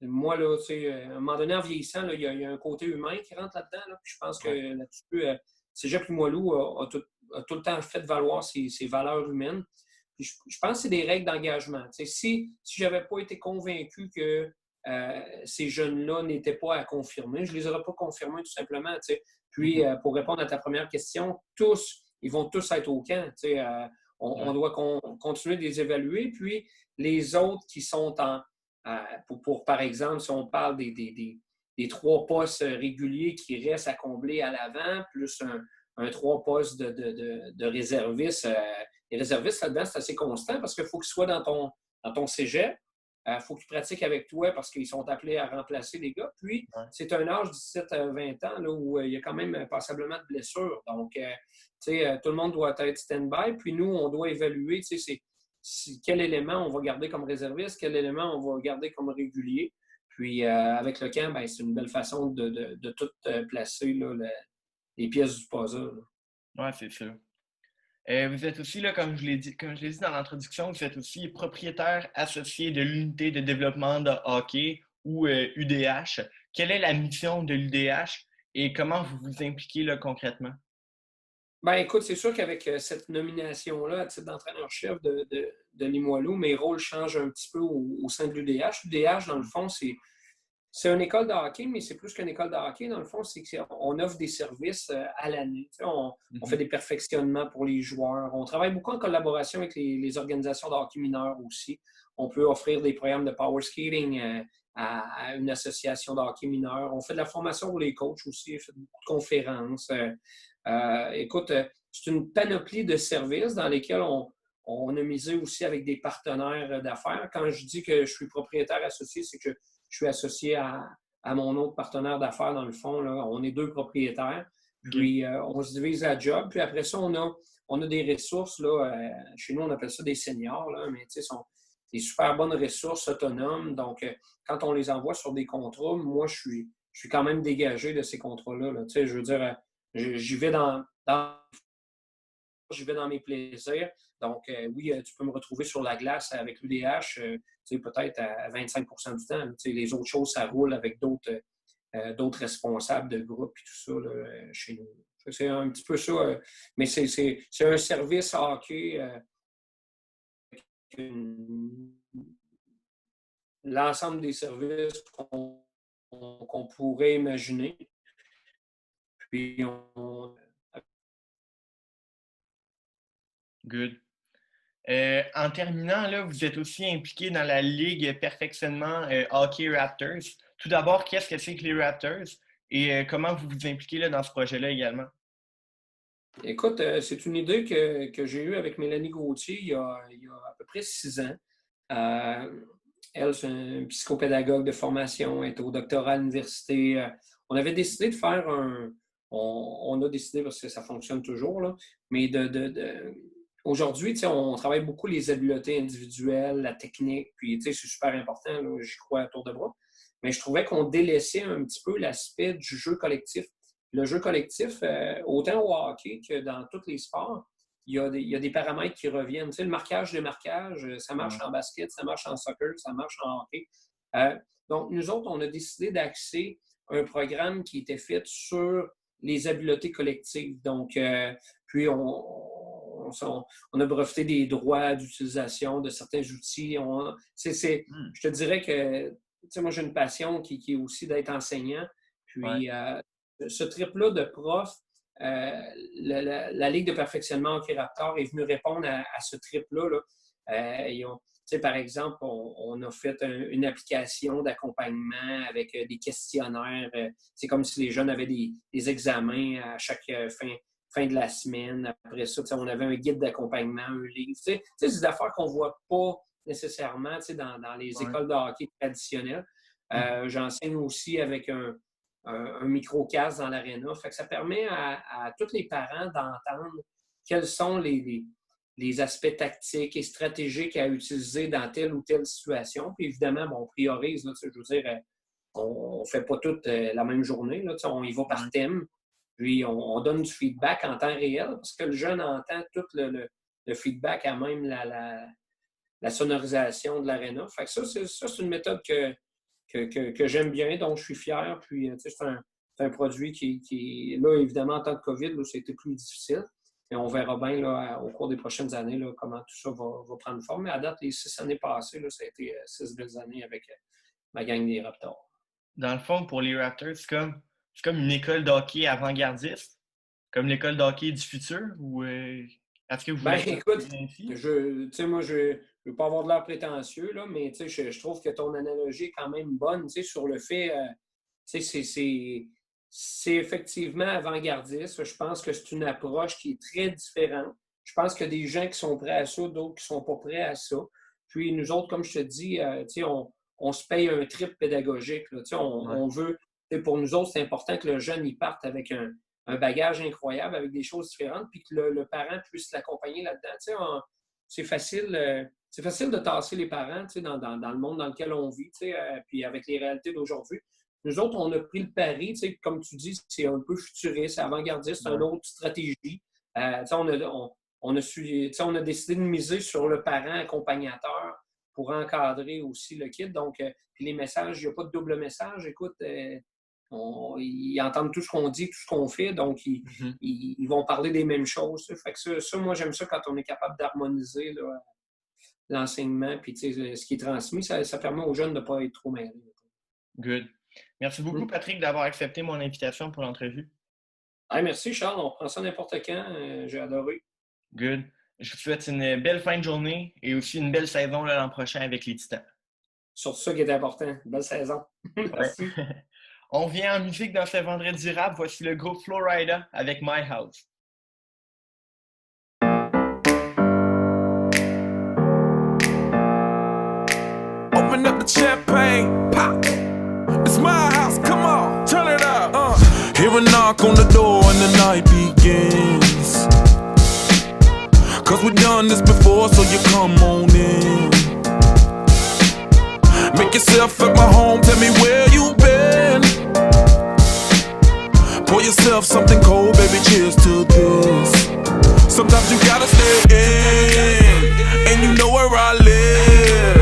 moi, là, tu sais, à un moment donné, en vieillissant, là, il y a un côté humain qui rentre là-dedans. Là, puis je pense que là-dessus, Cégep Limoilou a tout le temps fait valoir ses valeurs humaines. Puis je pense que c'est des règles d'engagement. Tu sais, si je n'avais pas été convaincu que ces jeunes-là n'étaient pas à confirmer, je ne les aurais pas confirmés tout simplement. Tu sais. Puis, pour répondre à ta première question, ils vont tous être au camp. Tu sais, on doit continuer de les évaluer. Puis les autres qui sont par exemple, si on parle des 3 postes réguliers qui restent à combler à l'avant, plus un 3 postes de réservistes. Les réservistes, là-dedans, c'est assez constant parce qu'il faut qu'ils soient dans ton cégep. Il faut qu'ils pratiquent avec toi parce qu'ils sont appelés à remplacer les gars. Puis, c'est un âge de 17 à 20 ans là, où il y a quand même passablement de blessures. Donc, tout le monde doit être stand-by. Puis, nous, on doit évaluer quel élément on va garder comme réserviste, quel élément on va garder comme régulier. Puis, avec le camp, ben, c'est une belle façon de tout placer là, les pièces du puzzle. Oui, c'est sûr. Vous êtes aussi, là, comme je l'ai dit dans l'introduction, vous êtes aussi propriétaire associé de l'unité de développement de hockey ou UDH. Quelle est la mission de l'UDH et comment vous vous impliquez là, concrètement? Ben écoute, c'est sûr qu'avec cette nomination-là à titre d'entraîneur-chef de Limoilou, mes rôles changent un petit peu au sein de l'UDH. L'UDH, dans le fond, c'est une école de hockey, mais c'est plus qu'une école de hockey. Dans le fond, c'est qu'on offre des services à l'année. On fait des perfectionnements pour les joueurs. On travaille beaucoup en collaboration avec les organisations de hockey mineurs aussi. On peut offrir des programmes de power skating à une association de hockey mineur. On fait de la formation pour les coachs aussi. On fait beaucoup de conférences. Écoute, c'est une panoplie de services dans lesquels on a misé aussi avec des partenaires d'affaires. Quand je dis que je suis propriétaire associé, c'est que je suis associé à mon autre partenaire d'affaires, dans le fond. Là. On est 2 propriétaires. Puis, on se divise la job. Puis après ça, on a des ressources. Là, chez nous, on appelle ça des seniors. Là, mais tu sais, sont des super bonnes ressources autonomes. Donc, quand on les envoie sur des contrats, moi, je suis quand même dégagé de ces contrats-là. Là. Tu sais, je veux dire, j'y vais j'y vais dans mes plaisirs. Donc, oui, tu peux me retrouver sur la glace avec l'UDH, peut-être à 25 du temps. Les autres choses, ça roule avec d'autres responsables de groupe et tout ça là, chez nous. C'est un petit peu ça. Mais c'est un service hockey l'ensemble des services qu'on pourrait imaginer. Puis, Good. En terminant, là, vous êtes aussi impliqué dans la Ligue Perfectionnement Hockey Raptors. Tout d'abord, qu'est-ce que c'est que les Raptors et comment vous vous impliquez là, dans ce projet-là également? Écoute, c'est une idée que j'ai eue avec Mélanie Gauthier il y a à peu près 6 ans. Elle, c'est une psychopédagogue de formation, elle est au doctorat à l'université. On avait décidé de faire on a décidé, parce que ça fonctionne toujours, là, mais aujourd'hui, on travaille beaucoup les habiletés individuelles, la technique, puis c'est super important, j'y crois à tour de bras. Mais je trouvais qu'on délaissait un petit peu l'aspect du jeu collectif. Le jeu collectif, autant au hockey que dans tous les sports, il y a des paramètres qui reviennent. Le marquage, ça marche en basket, ça marche en soccer, ça marche en hockey. Donc, nous autres, on a décidé d'axer un programme qui était fait sur les habiletés collectives. Donc, puis on a breveté des droits d'utilisation de certains outils. Je te dirais que moi, j'ai une passion qui est aussi d'être enseignant. Puis, ce trip-là de prof, la Ligue de perfectionnement Hockey Raptor est venue répondre à ce trip-là. Là. Par exemple, on a fait une application d'accompagnement avec des questionnaires. C'est comme si les jeunes avaient des examens à chaque fin de la semaine. Après ça, on avait un guide d'accompagnement, un livre. C'est des affaires qu'on ne voit pas nécessairement dans les écoles de hockey traditionnelles. J'enseigne aussi avec un micro-casque dans l'aréna. Ça permet à tous les parents d'entendre quels sont les aspects tactiques et stratégiques à utiliser dans telle ou telle situation. Puis évidemment, on priorise. Là, je veux dire, on ne fait pas tout la même journée. Là, on y va par thème. Puis on donne du feedback en temps réel parce que le jeune entend tout le feedback à même la sonorisation de l'aréna. Fait que ça, c'est une méthode que j'aime bien, dont je suis fier. Puis, c'est un produit qui, là, évidemment, en temps de COVID, là, ça a été plus difficile. Et on verra bien là, au cours des prochaines années là, comment tout ça va prendre forme. Mais à date, les 6 années passées, là, ça a été 6 belles années avec ma gang des Raptors. Dans le fond, pour les Raptors, c'est comme une école de hockey avant-gardiste, comme l'école de hockey du futur ou Est-ce que vous Ben, voulez écoute, continuer ainsi? tu sais, moi, je ne veux pas avoir de l'air prétentieux, là, mais tu sais, je trouve que ton analogie est quand même bonne, tu sais, sur le fait, tu sais, c'est effectivement avant-gardiste. Je pense que c'est une approche qui est très différente. Je pense qu'il y a des gens qui sont prêts à ça, d'autres qui ne sont pas prêts à ça. Puis nous autres, comme je te dis, tu sais, on se paye un trip pédagogique, là. Tu sais, Ouais. on veut, tu sais, pour nous autres, c'est important que le jeune, il parte avec un bagage incroyable, avec des choses différentes, puis que le parent puisse l'accompagner là-dedans. Tu sais, c'est facile de tasser les parents, tu sais, dans le monde dans lequel on vit, tu sais, puis avec les réalités d'aujourd'hui. Nous autres, on a pris le pari, tu sais, comme tu dis, c'est un peu futuriste, c'est avant-gardiste, c'est Ouais. une autre stratégie. Tu sais, on a décidé de miser sur le parent accompagnateur pour encadrer aussi le kid. Donc, puis les messages, il n'y a pas de double message. Écoute, ils entendent tout ce qu'on dit, tout ce qu'on fait, donc Mhm. ils vont parler des mêmes choses. Fait que ça, moi, j'aime ça quand on est capable d'harmoniser là, l'enseignement, puis ce qui est transmis, ça permet aux jeunes de ne pas être trop mêlés. Good. Merci beaucoup, Mm. Patrick, d'avoir accepté mon invitation pour l'entrevue. Hey, merci, Charles. On reprend ça n'importe quand. J'ai adoré. Good. Je vous souhaite une belle fin de journée et aussi une belle saison là, l'an prochain avec les Titans. Sur ça qui est important. Belle saison. Ouais. Merci. On vient en musique dans ce vendredi rap. Voici le groupe Florida avec My House. Open up the champagne, pop. It's my house, come on, turn it up. Hear a knock on the door and the night begins. Cause we've done this before, so you come on in. Make yourself at my home, tell me where you been. Pour yourself something cold, baby, cheers to this. Sometimes you gotta stay in, and you know where I live.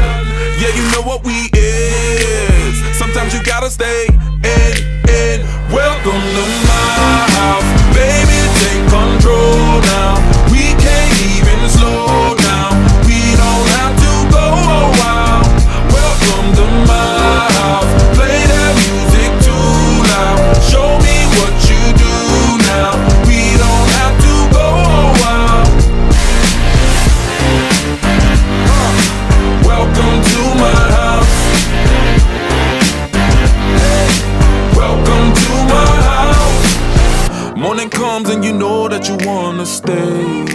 Yeah, you know what we is. Sometimes you gotta stay in. Welcome to my house, baby, take control now. We can't even slow down. We don't have to go a while. Welcome to my house, play that music too loud. Show me what you do now. We don't have to go a while. Welcome to my house. Welcome to my house. Morning comes and you know that you wanna stay.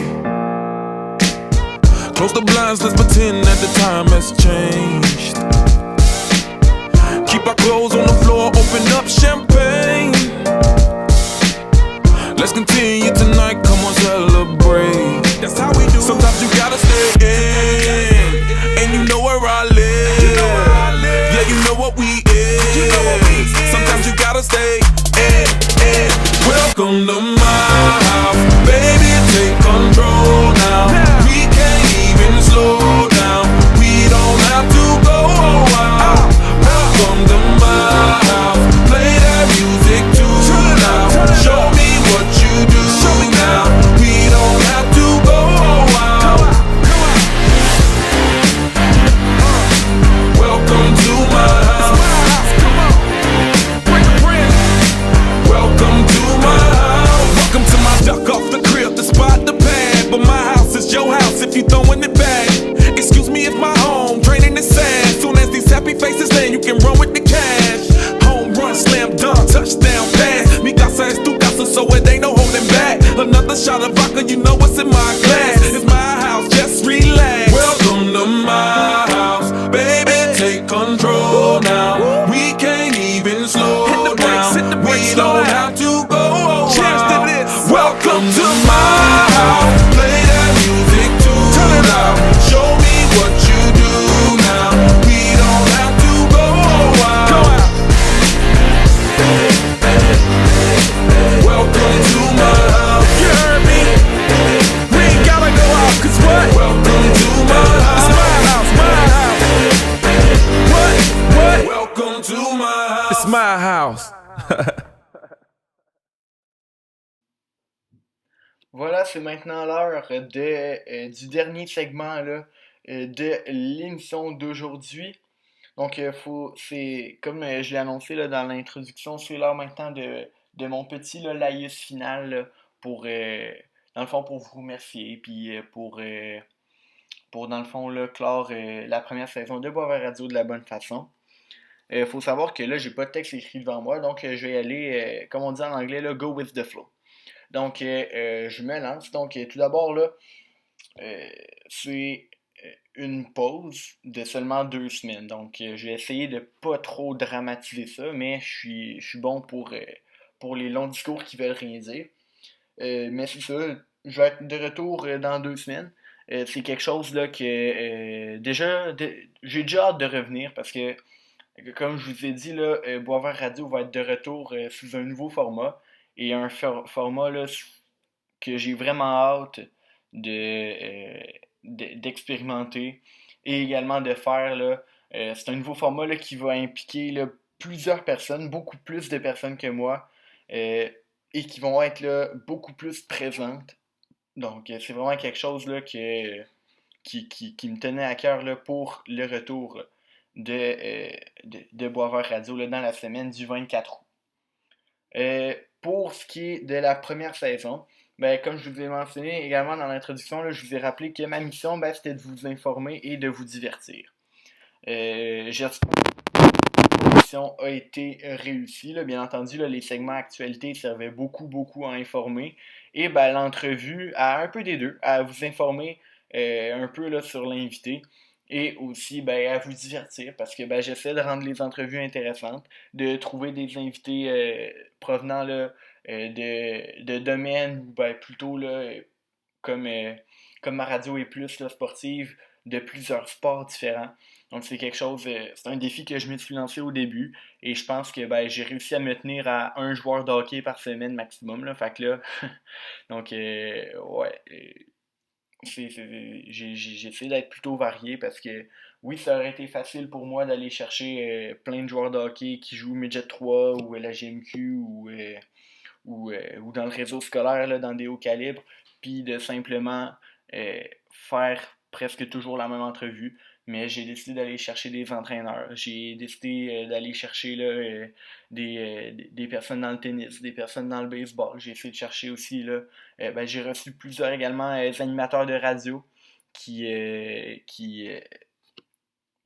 Close the blinds, let's pretend that the time has changed. Keep our clothes on the floor, open up champagne. Let's continue tonight, come on, celebrate. That's how we do. Sometimes you gotta stay in, and you know where I live. Yeah, you know what we is. Sometimes you gotta stay in. Welcome to my house, baby, take control now. We can't even slow down. We don't have to go a while. Welcome to my house, play that music too loud. Show me what you do now. We don't have to go a while. Welcome to my house. Welcome to my house. Welcome to my duck off the crib, the spot, the pad. But my house is your house if you throwing it back. Excuse me, it's my home, draining the sand. Soon as these happy faces land, you can run with the cash. Home run, slam dunk, touchdown pass. Mi casa es tu casa, so it ain't no holding back. Another shot of vodka, you know what's in my glass. It's my house, just relax. Welcome to my house, baby, take control now. We can't even slow down. We don't have to go a while. Welcome to my house, play that music too loud. Show me what you do now. We don't have to go a while. Welcome to my house. You heard me? We ain't gotta go out, cause what? Welcome to my house. It's my house, my house. What? Welcome to my house. It's my house. Voilà, c'est maintenant l'heure du dernier segment là, de l'émission d'aujourd'hui. Donc, c'est comme je l'ai annoncé là, dans l'introduction, c'est l'heure maintenant de mon petit là, laïus final là, pour dans le fond, pour vous remercier, puis pour dans le fond, là, clore la première saison de Boisvert Radio de la bonne façon. Faut savoir que là, j'ai pas de texte écrit devant moi, donc je vais y aller, comme on dit en anglais, là, go with the flow. Donc, je me lance. Donc, tout d'abord, là, c'est une pause de seulement 2 semaines. Donc, je vais essayer de pas trop dramatiser ça, mais je suis bon pour les longs discours qui veulent rien dire. Mais c'est ça, je vais être de retour dans 2 semaines. C'est quelque chose là que j'ai déjà hâte de revenir parce que, comme je vous ai dit, là, Boisvert Radio va être de retour sous un nouveau format et un format là, que j'ai vraiment hâte d'expérimenter et également de faire. Là, c'est un nouveau format là, qui va impliquer là, plusieurs personnes, beaucoup plus de personnes que moi, euh, et qui vont être là, beaucoup plus présentes. Donc, c'est vraiment quelque chose là, qui me tenait à cœur là, pour le retour de Boisvert Radio là, dans la semaine du 24 août. Pour ce qui est de la première saison, ben, comme je vous ai mentionné également dans l'introduction, là, je vous ai rappelé que ma mission, ben, c'était de vous informer et de vous divertir. J'espère que la mission a été réussie. Là. Bien entendu, là, les segments actualités servaient beaucoup à informer. Et ben, l'entrevue à un peu des deux, à vous informer un peu là, sur l'invité et aussi ben, à vous divertir parce que ben, j'essaie de rendre les entrevues intéressantes, de trouver des invités provenant là, de domaines ou ben, plutôt là, comme, comme ma radio est plus là, sportive, de plusieurs sports différents. Donc c'est quelque chose, c'est un défi que je me suis lancé au début et je pense que ben, j'ai réussi à me tenir à un joueur de hockey par semaine maximum. Là, fait que là, donc ouais, j'ai essayé d'être plutôt varié parce que oui, ça aurait été facile pour moi d'aller chercher plein de joueurs de hockey qui jouent Midget 3 ou la GMQ ou dans le réseau scolaire, là, dans des hauts calibres, puis de simplement faire presque toujours la même entrevue. Mais j'ai décidé d'aller chercher des entraîneurs. J'ai décidé d'aller chercher là, des personnes dans le tennis, des personnes dans le baseball. J'ai essayé de chercher aussi, là, ben, j'ai reçu plusieurs également animateurs de radio qui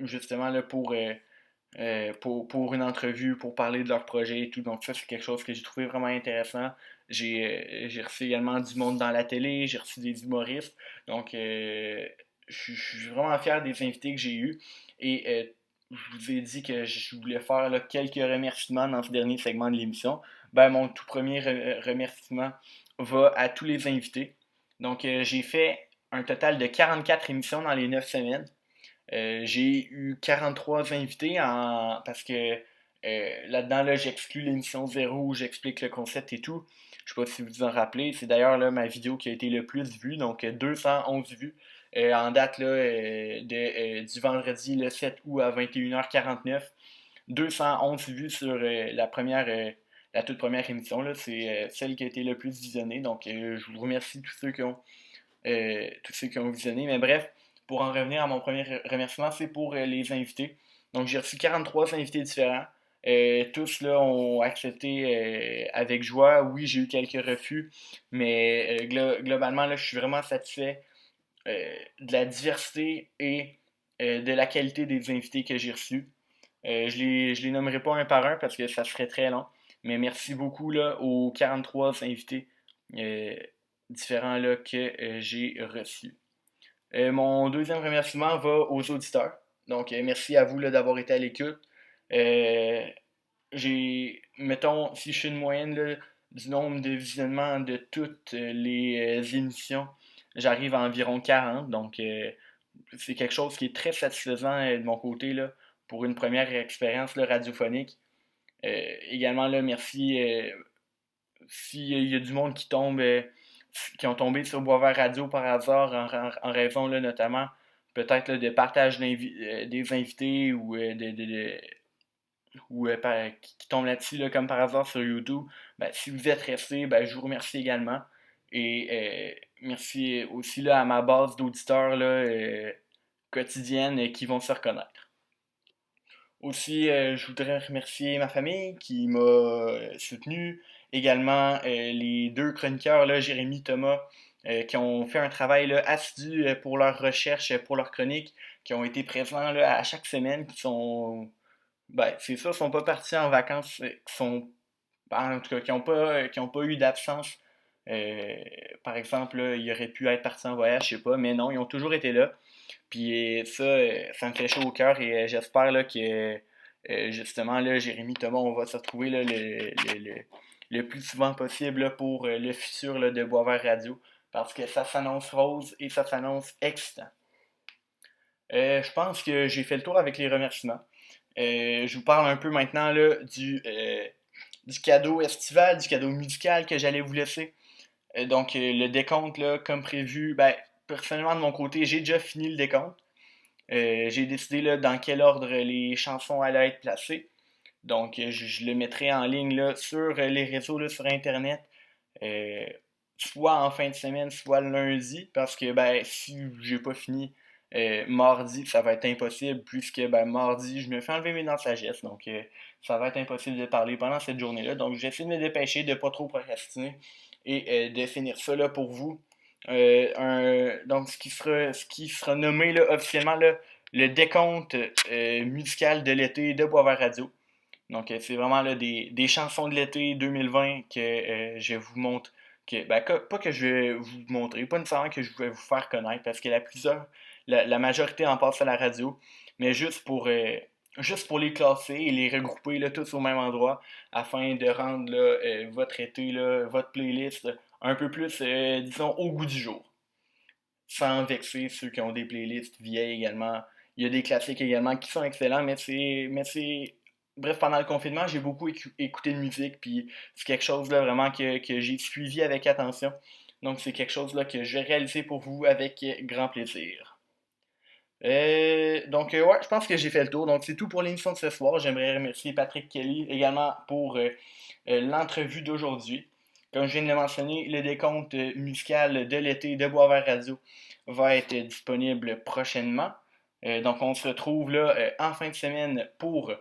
justement là, pour une entrevue, pour parler de leur projet et tout. Donc ça, c'est quelque chose que j'ai trouvé vraiment intéressant. J'ai reçu également du monde dans la télé, j'ai reçu des humoristes. Donc je suis vraiment fier des invités que j'ai eus. Et je vous ai dit que je voulais faire là, quelques remerciements dans ce dernier segment de l'émission. Ben, mon tout premier remerciement va à tous les invités. Donc j'ai fait un total de 44 émissions dans les 9 semaines. J'ai eu 43 invités parce que là-dedans, là, j'exclus l'émission 0 où j'explique le concept et tout. Je sais pas si vous vous en rappelez. C'est d'ailleurs là, ma vidéo qui a été le plus vue, donc 211 vues en date là, du vendredi le 7 août à 21h49. 211 vues sur la toute première émission. Là, c'est celle qui a été le plus visionnée. Donc je vous remercie tous ceux qui ont visionné. Mais bref, pour en revenir à mon premier remerciement, c'est pour les invités. Donc, j'ai reçu 43 invités différents. Tous là ont accepté avec joie. Oui, j'ai eu quelques refus, mais globalement, là, je suis vraiment satisfait de la diversité et de la qualité des invités que j'ai reçus. Je les nommerai pas un par un parce que ça serait très long, mais merci beaucoup là, aux 43 invités différents là, que j'ai reçus. Mon deuxième remerciement va aux auditeurs. Donc, merci à vous là, d'avoir été à l'écoute. Mettons, si je suis une moyenne là, du nombre de visionnements de toutes les émissions, j'arrive à environ 40. Donc, c'est quelque chose qui est très satisfaisant de mon côté là, pour une première expérience là, radiophonique. Également, là, merci s'il y a du monde qui ont tombé sur Boisvert Radio par hasard en raison là, notamment peut-être là, de partage des invités ou, qui tombent là-dessus là, comme par hasard sur YouTube, ben, si vous êtes restés, ben, je vous remercie également. Et merci aussi là, à ma base d'auditeurs là, quotidienne qui vont se reconnaître. Aussi, je voudrais remercier ma famille qui m'a soutenu. Également, les deux chroniqueurs, là, Jérémy Thomas qui ont fait un travail là, assidu pour leurs recherches, pour leurs chroniques, qui ont été présents là, à chaque semaine, qui sont, ben, c'est ça, sont pas partis en vacances, qui sont, en tout cas, qui ont pas eu d'absence. Par exemple, là, ils auraient pu être partis en voyage, je sais pas, mais non, ils ont toujours été là. Puis ça, ça me fait chaud au cœur et j'espère là, que justement, là, Jérémy Thomas, on va se retrouver là, le plus souvent possible là, pour le futur là, de Boisvert Radio parce que ça s'annonce rose et ça s'annonce excitant. Je pense que j'ai fait le tour avec les remerciements. Je vous parle un peu maintenant là, du cadeau estival, du cadeau musical que j'allais vous laisser. Donc, le décompte, là, comme prévu, ben, personnellement, de mon côté, j'ai déjà fini le décompte. J'ai décidé là, dans quel ordre les chansons allaient être placées. Donc, je le mettrai en ligne là, sur les réseaux, là, sur Internet, euh, soit en fin de semaine, soit lundi, parce que ben, si j'ai pas fini mardi, ça va être impossible, puisque ben, mardi, je me fais enlever mes dents de sagesse, donc ça va être impossible de parler pendant cette journée-là. Donc, j'essaie de me dépêcher, de pas trop procrastiner et de finir ça là, pour vous. Donc, ce qui sera nommé là, officiellement là, le décompte musical de l'été de Boisvert Radio. Donc, c'est vraiment là, des chansons de l'été 2020 que je vous montre. Pas que je vais vous montrer, pas nécessairement que je vais vous faire connaître, parce que la majorité en passe à la radio, mais juste pour les classer et les regrouper là, tous au même endroit, afin de rendre là, votre été, là, votre playlist un peu plus, disons, au goût du jour. Sans vexer ceux qui ont des playlists vieilles également. Il y a des classiques également qui sont excellents, mais c'est. Bref, pendant le confinement, j'ai beaucoup écouté de musique, puis c'est quelque chose là vraiment que j'ai suivi avec attention. Donc c'est quelque chose là que je vais réaliser pour vous avec grand plaisir. Ouais, je pense que j'ai fait le tour. Donc c'est tout pour l'émission de ce soir. J'aimerais remercier Patrick Kelly également pour l'entrevue d'aujourd'hui. Comme je viens de le mentionner, le décompte musical de l'été de Boisvert Radio va être disponible prochainement. Donc on se retrouve là en fin de semaine pour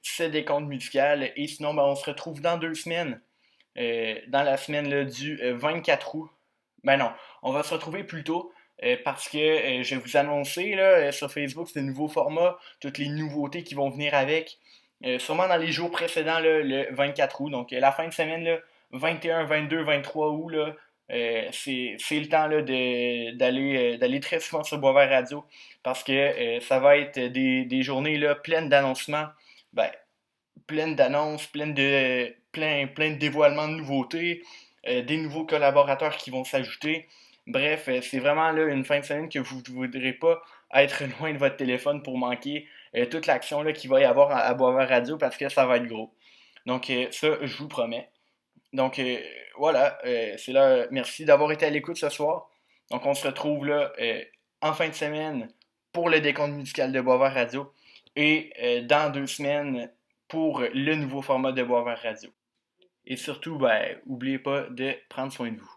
ce décompte musical. Et sinon, ben, on se retrouve dans 2 semaines, dans la semaine là, du 24 août. Ben non, on va se retrouver plus tôt. Parce que je vais vous annoncer là, sur Facebook ce nouveau format, toutes les nouveautés qui vont venir avec. Sûrement dans les jours précédents, là, le 24 août. Donc la fin de semaine, là, 21, 22, 23 août, là, c'est le temps là, d'aller très souvent sur Boisvert Radio parce que ça va être des journées là, pleines d'annoncements, ben, pleines d'annonces, plein de dévoilements de nouveautés, des nouveaux collaborateurs qui vont s'ajouter. Bref, c'est vraiment là, une fin de semaine que vous ne voudrez pas être loin de votre téléphone pour manquer toute l'action là, qu'il va y avoir à Boisvert Radio parce que ça va être gros. Donc ça, je vous promets. Donc voilà, c'est là. Merci d'avoir été à l'écoute ce soir. Donc on se retrouve là en fin de semaine pour le décompte musical de Boisvert Radio et dans 2 semaines pour le nouveau format de Boisvert Radio. Et surtout, ben, n'oubliez pas de prendre soin de vous.